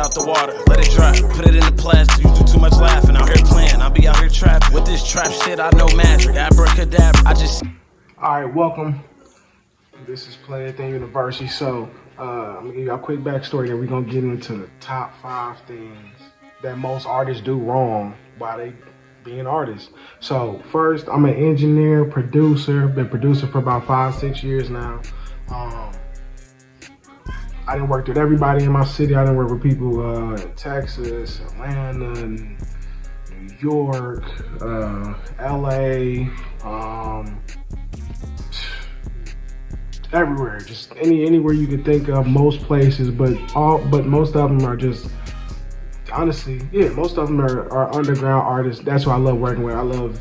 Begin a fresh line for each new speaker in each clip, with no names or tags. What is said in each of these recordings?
out the water, let it dry. Put it in the plastic, you do too much laughing. Out here playing, I'll be out here trapping. With this trap shit, I know magic. Abracadabra, I just...
Alright, welcome. This is Playitden University. So, I'm gonna give you a quick backstory, then we're gonna get into the top 5 things that most artists do wrong while they being artists. So, first, I'm an engineer, producer, been producing for about 5-6 years now. I done worked with everybody in my city. I done worked with people in Texas, Atlanta, New York, LA, everywhere, just anywhere you could think of, most places, but most of them are just, honestly, yeah, most of them are underground artists. That's what I love working with. I love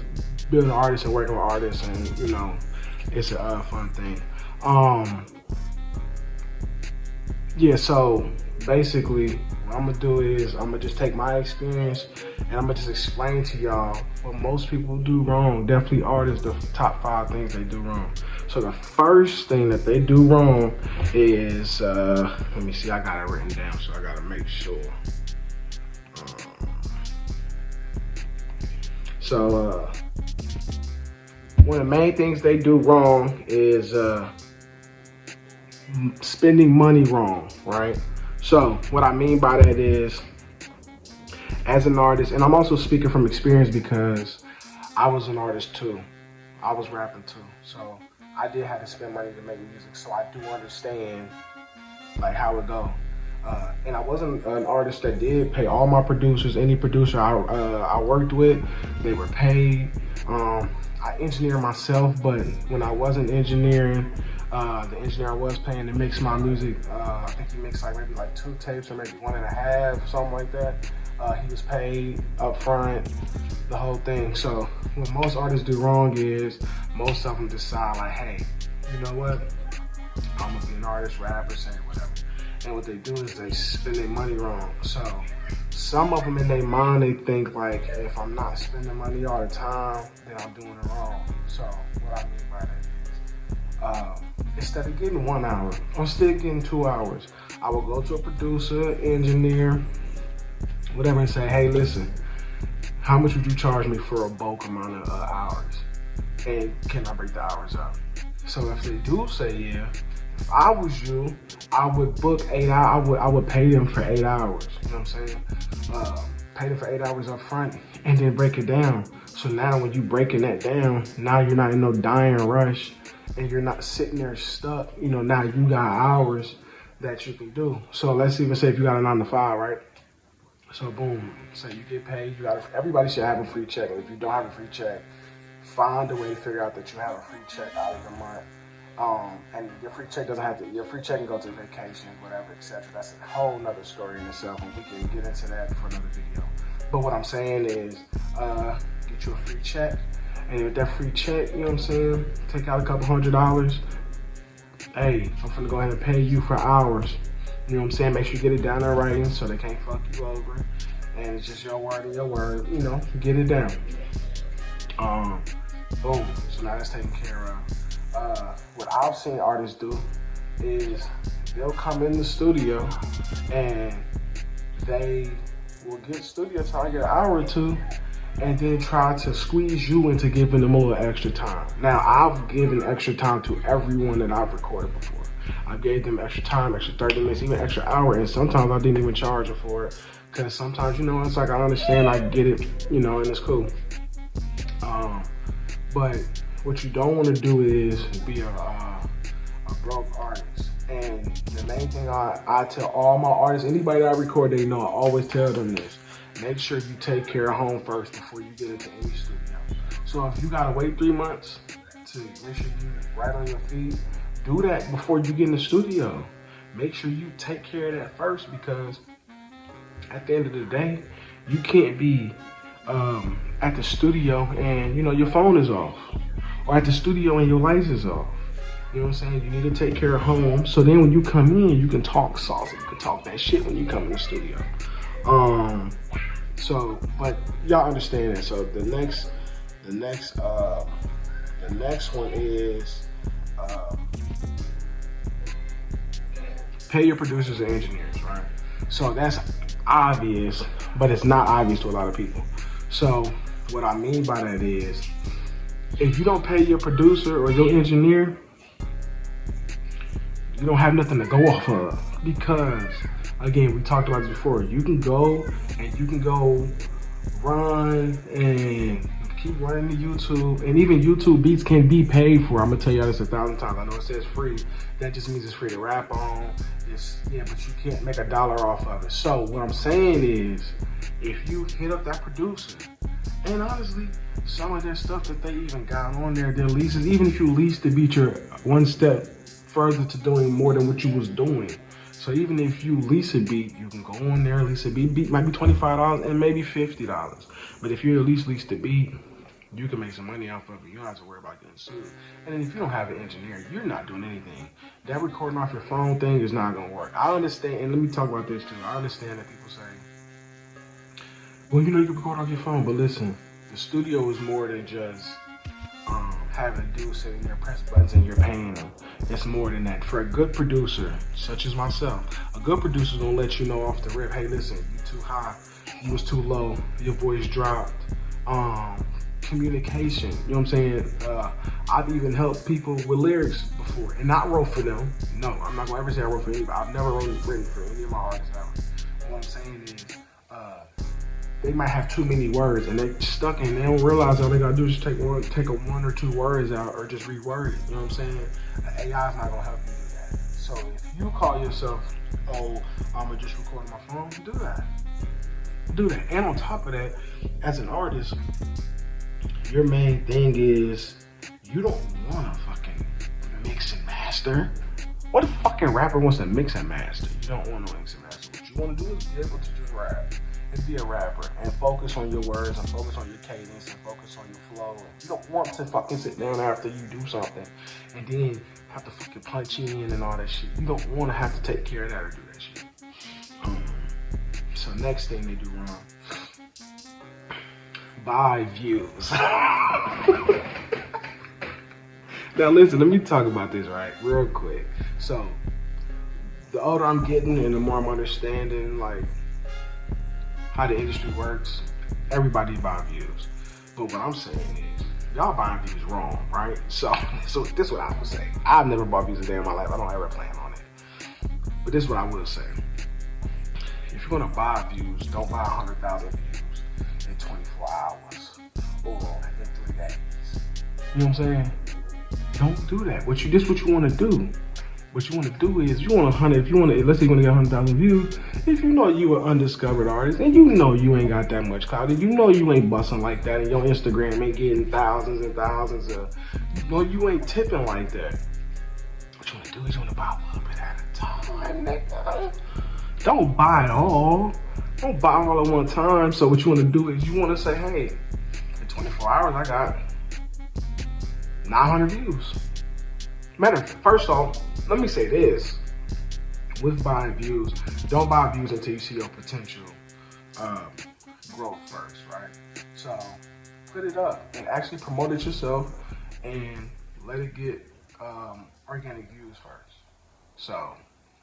building artists and working with artists, and you know, it's a fun thing. Yeah, so basically what I'm gonna do is I'm gonna just take my experience and I'm gonna just explain to y'all what most people do wrong. Definitely artists, the top 5 things they do wrong. So the first thing that they do wrong is, let me see, I got it written down, so I gotta make sure. One of the main things they do wrong is spending money wrong, right? So what I mean by that is, as an artist, and I'm also speaking from experience because I was an artist too. I was rapping too. So I did have to spend money to make music. So I do understand like how it go. And I wasn't an artist that did pay all my producers. Any producer I worked with, they were paid. I engineered myself, but when I wasn't engineering, the engineer I was paying to mix my music, I think he mixed like maybe like 2 tapes or maybe 1.5, something like that. He was paid up front, the whole thing. So what most artists do wrong is most of them decide like, hey, you know what? I'm gonna be an artist, rapper, singer, whatever. And what they do is they spend their money wrong. So some of them in their mind, they think like, if I'm not spending money all the time, then I'm doing it wrong. So what I mean by that is, instead of getting 1 hour, I'm still getting 2 hours. I will go to a producer, engineer, whatever, and say, hey, listen, how much would you charge me for a bulk amount of hours? And can I break the hours up? So if they do say yeah, if I was you, I would book 8 hours. I would pay them for 8 hours. You know what I'm saying? Pay them for 8 hours up front and then break it down. So now when you breaking that down, now you're not in no dying rush and you're not sitting there stuck. You know, now you got hours that you can do. So let's even say if you got a 9 to 5, right? So boom, so you get paid. Everybody should have a free check. And if you don't have a free check, find a way to figure out that you have a free check out of the month. And your free check doesn't have to, your free check can go to vacation, whatever, etc. That's a whole nother story in itself, and we can get into that for another video. But what I'm saying is, get you a free check, and with that free check, you know what I'm saying, take out a couple $100. Hey, I'm finna go ahead and pay you for hours. You know what I'm saying? Make sure you get it down in writing so they can't fuck you over. And it's just your word and your word, you know, get it down. Boom, so now that's taken care of. What I've seen artists do is they'll come in the studio and they will get studio time, get an hour or 2, and then try to squeeze you into giving them a little extra time. Now, I've given extra time to everyone that I've recorded before. I gave them extra time, extra 30 minutes, even extra hour, and sometimes I didn't even charge them for it. Because sometimes, you know, it's like, I understand, I get it, you know, and it's cool. But what you don't want to do is be a broke artist. And the main thing I tell all my artists, anybody that I record, they know I always tell them this. Make sure you take care of home first before you get into any studio. So if you gotta wait 3 months to make sure you're right on your feet, do that before you get in the studio. Make sure you take care of that first, because at the end of the day, you can't be at the studio and, you know, your phone is off. Or at the studio and your lights is off. You know what I'm saying? You need to take care of home. So then when you come in, you can talk saucy. You can talk that shit when you come in the studio. But y'all understand that. So the next one is pay your producers and engineers, right? So that's obvious, but it's not obvious to a lot of people. So what I mean by that is, if you don't pay your producer or your engineer, you don't have nothing to go off of. Because, again, we talked about this before. You can go run and keep running to YouTube. And even YouTube beats can be paid for. I'm going to tell y'all this 1,000 times. I know it says free. That just means it's free to rap on. Yeah, but you can't make $1 off of it. So what I'm saying is, if you hit up that producer, and honestly, some of their stuff that they even got on there, their leases, even if you lease the beat, you're one step further to doing more than what you was doing. So even if you lease a beat, you can go on there, lease a beat. Beat might be $25 and maybe $50. But if you at least lease the beat, you can make some money off of it. You don't have to worry about getting sued. And then if you don't have an engineer, you're not doing anything. That recording off your phone thing is not gonna work. I understand, and let me talk about this too. I understand that people say, well, you know, you can record off your phone, but listen, the studio is more than just having a dude sitting there, press buttons, and you're paying them. It's more than that. For a good producer, such as myself, a good producer gonna let you know off the rip, hey, listen, you too high, you was too low, your voice dropped. Communication, you know what I'm saying? I've even helped people with lyrics before, and not wrote for them. No, I'm not gonna ever say I wrote for anybody. I've never written for any of my artists ever. What I'm saying is, they might have too many words and they stuck in. They don't realize all they gotta do is take one or two words out, or just reword it. You know what I'm saying? The AI is not gonna help you do that. So if you call yourself, oh, I'm just recording my phone, do that. Do that. And on top of that, as an artist, your main thing is you don't want to fucking mix and master. What a fucking rapper wants to mix and master? You don't want to mix and master. What you want to do is be able to just rap and be a rapper and focus on your words and focus on your cadence and focus on your flow. You don't want to fucking sit down after you do something and then have to fucking punch in and all that shit. You don't want to have to take care of that or do that shit. So next thing they do wrong, buy views. Now listen, let me talk about this real quick. So the older I'm getting and the more I'm understanding like how the industry works, everybody buy views. But what I'm saying is, y'all buying views wrong, right? So this is what I would say. I've never bought views a day in my life. I don't ever plan on it. But this is what I will say. If you're gonna buy views, don't buy 100,000 views in 24 hours or in 3 days. You know what I'm saying? Don't do that. This is what you want to do. What you want to do is, you want 100. If you want to, let's say you want to get 100,000 views. If you know you an undiscovered artist and you know you ain't got that much clout, and you know you ain't busting like that, and your Instagram ain't getting thousands and thousands of, you know you ain't tipping like that. What you want to do is you want to buy a little bit at a time, nigga. Don't buy it all. Don't buy all at one time. So what you want to do is you want to say, hey, in 24 hours I got 900 views. First off, let me say this. With buying views, don't buy views until you see your potential growth first, right? So put it up and actually promote it yourself and let it get organic views first. So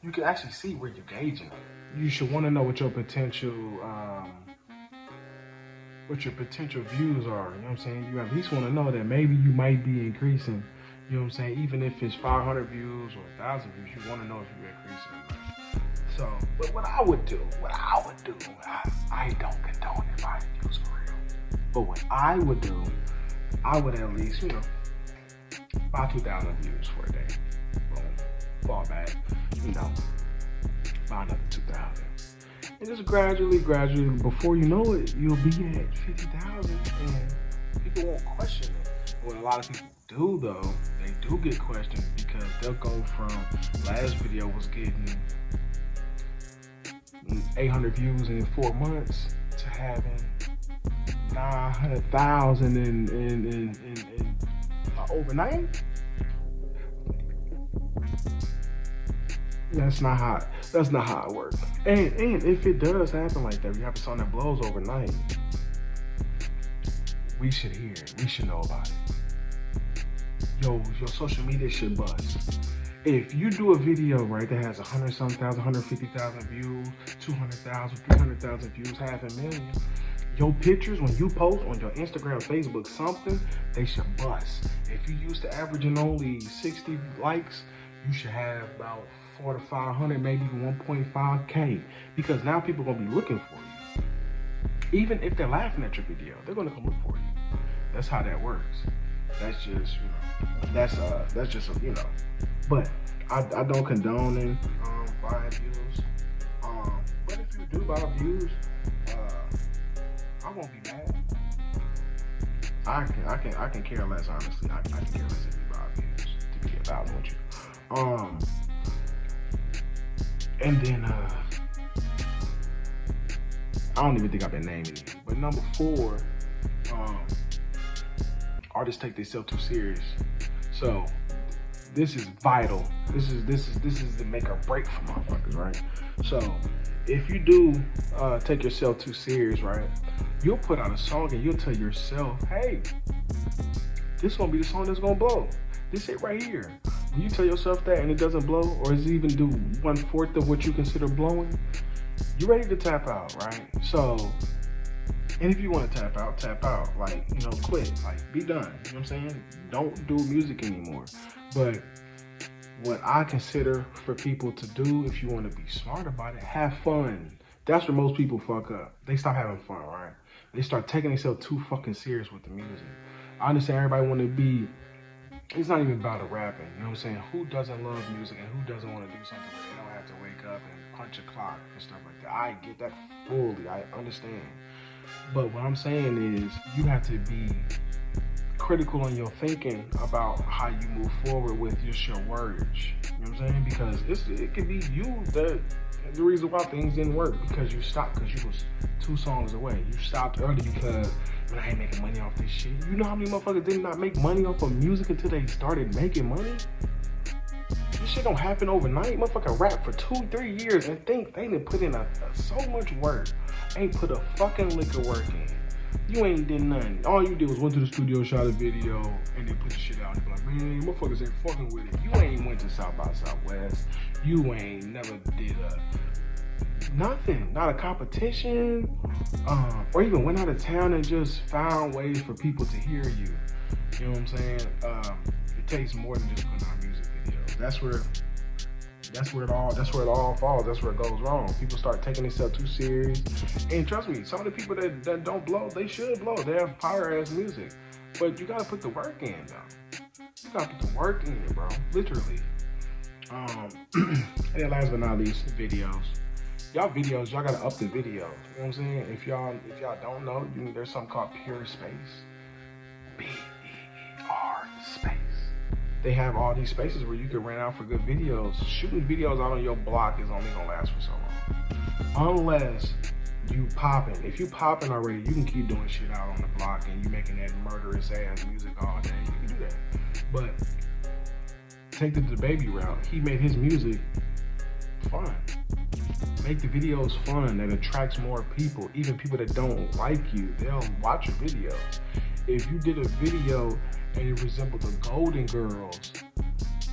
you can actually see where you're gauging it. You should want to know what your potential views are. You know what I'm saying? You at least want to know that maybe you might be increasing. You know what I'm saying? Even if it's 500 views or 1,000 views, you want to know if you're increasing or not. So, but what I would do, I don't condone it buying views for real. But what I would do, I would at least, buy 2,000 views for a day. Boom. Fall back, buy another 2,000. And just gradually, before you know it, you'll be at 50,000 and people won't question it. What a lot of people do though, they do get questioned because they'll go from last video was getting 800 views in 4 months to having 900,000 in overnight. That's not how it works. And if it does happen like that, you have a song that blows overnight, we should hear it. We should know about it. Your social media should buzz. If you do a video, right, that has 100-something thousand, 150,000 views, 200,000, 300,000 views, 500,000, your pictures, when you post on your Instagram, Facebook, something, they should bust. If you used to averaging only 60 likes, you should have about 400 to 500, maybe 1.5K, because now people are gonna be looking for you. Even if they're laughing at your video, they're gonna come look for you. That's how that works. That's just, that's just, But I don't condone in buying views. But if you do buy views, I won't be mad. I can care less, honestly. I can care less if you buy views, to be 1,000 with you. And then I don't even think I've been naming it. But number 4, artists take themselves too serious. So this is vital. This is the make or break for motherfuckers, right? So if you do take yourself too serious, right, you'll put out a song and you'll tell yourself, hey, this gonna be the song that's gonna blow. This it right here. When you tell yourself that and it doesn't blow, or is even do 1/4 of what you consider blowing, you're ready to tap out, right? So, and if you want to tap out, like, quit, like, be done. You know what I'm saying? Don't do music anymore. But what I consider for people to do, if you want to be smart about it, have fun. That's where most people fuck up. They stop having fun, right? They start taking themselves too fucking serious with the music. I understand everybody want to be, it's not even about the rapping, you know what I'm saying? Who doesn't love music and who doesn't want to do something where they don't have to wake up and punch a clock and stuff like that? I get that fully, I understand. But what I'm saying is you have to be critical in your thinking about how you move forward with just your words. You know what I'm saying? Because it could be you that the reason why things didn't work, because you stopped because you was 2 songs away. You stopped early because, man, I ain't making money off this shit. You know how many motherfuckers did not make money off of music until they started making money? This shit don't happen overnight. Motherfucker rap for 2-3 years and think they done put in so much work. Ain't put a fucking lick of work in. You ain't did nothing. All you did was went to the studio, shot a video, and then put the shit out and be like, man, motherfuckers ain't fucking with it. You ain't went to South by Southwest. You ain't never did nothing. Not a competition. Or even went out of town and just found ways for people to hear you. You know what I'm saying? It takes more than just putting out music videos. That's where it all falls. That's where it goes wrong. People start taking themselves too serious. And trust me, some of the people that don't blow, they should blow. They have fire ass music. But you gotta put the work in, though. You gotta put the work in, bro. Literally. And then last but not least, videos. Y'all gotta up the videos. You know what I'm saying? If y'all don't know, there's something called Pure Space. BER space. They have all these spaces where you can rent out for good videos. Shooting videos out on your block is only gonna last for so long. Unless you popping. If you popping already, you can keep doing shit out on the block and you making that murderous ass music all day. You can do that. But take the baby route. He made his music fun. Make the videos fun that attracts more people. Even people that don't like you, they'll watch your videos. If you did a video and it resembled the Golden Girls,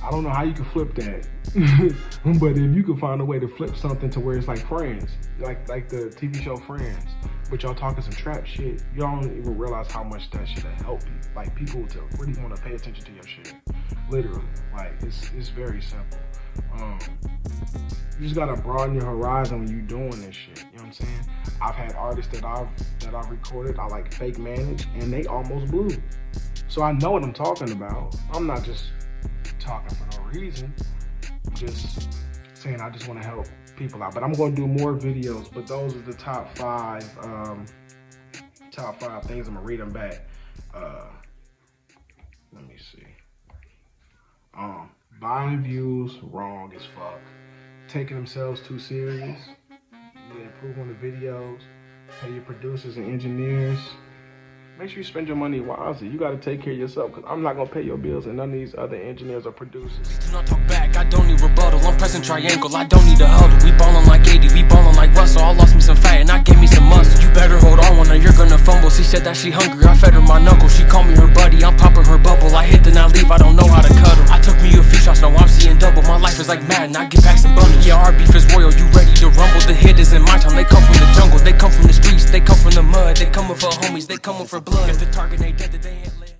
I don't know how you can flip that. But if you can find a way to flip something to where it's like Friends, like the TV show Friends, but y'all talking some trap shit, y'all don't even realize how much that shit will help you. Like, people to really want to pay attention to your shit. Literally. Like, it's very simple. You just gotta broaden your horizon when you doing this shit. You know what I'm saying? I've had artists that I've recorded, I like fake managed, and they almost blew. So I know what I'm talking about. I'm not just talking for no reason. I'm just saying I just want to help people out. But I'm going to do more videos. But those are the top 5 things. I'm gonna read them back. Let me see. Buying views, wrong as fuck. Taking themselves too serious. Improve on the videos. Pay your producers and engineers. Make sure you spend your money wisely. You got to take care of yourself, because I'm not going to pay your bills and none of these other engineers or producers.
Do not talk back, I don't need rebuttal. I'm
crescent triangle, I don't need a huddle. We ballin' like 80, we ballin' like Russell. I lost me some fat and I gave me some muscle. You better hold on when you're gonna fumble. She said that she hungry, I fed her my knuckle. She called me her buddy, I'm popping her bubble. I hit then I leave, I don't know how to cuddle. I took me a few shots, now I'm seeing double. My life is like Madden, I get back some bundles. Yeah, our beef is royal, you ready to rumble. The hit is in my time, they come from the jungle. They come from the streets, they come from the mud. They coming for homies, they coming for blood. If the target ain't dead, then they ain't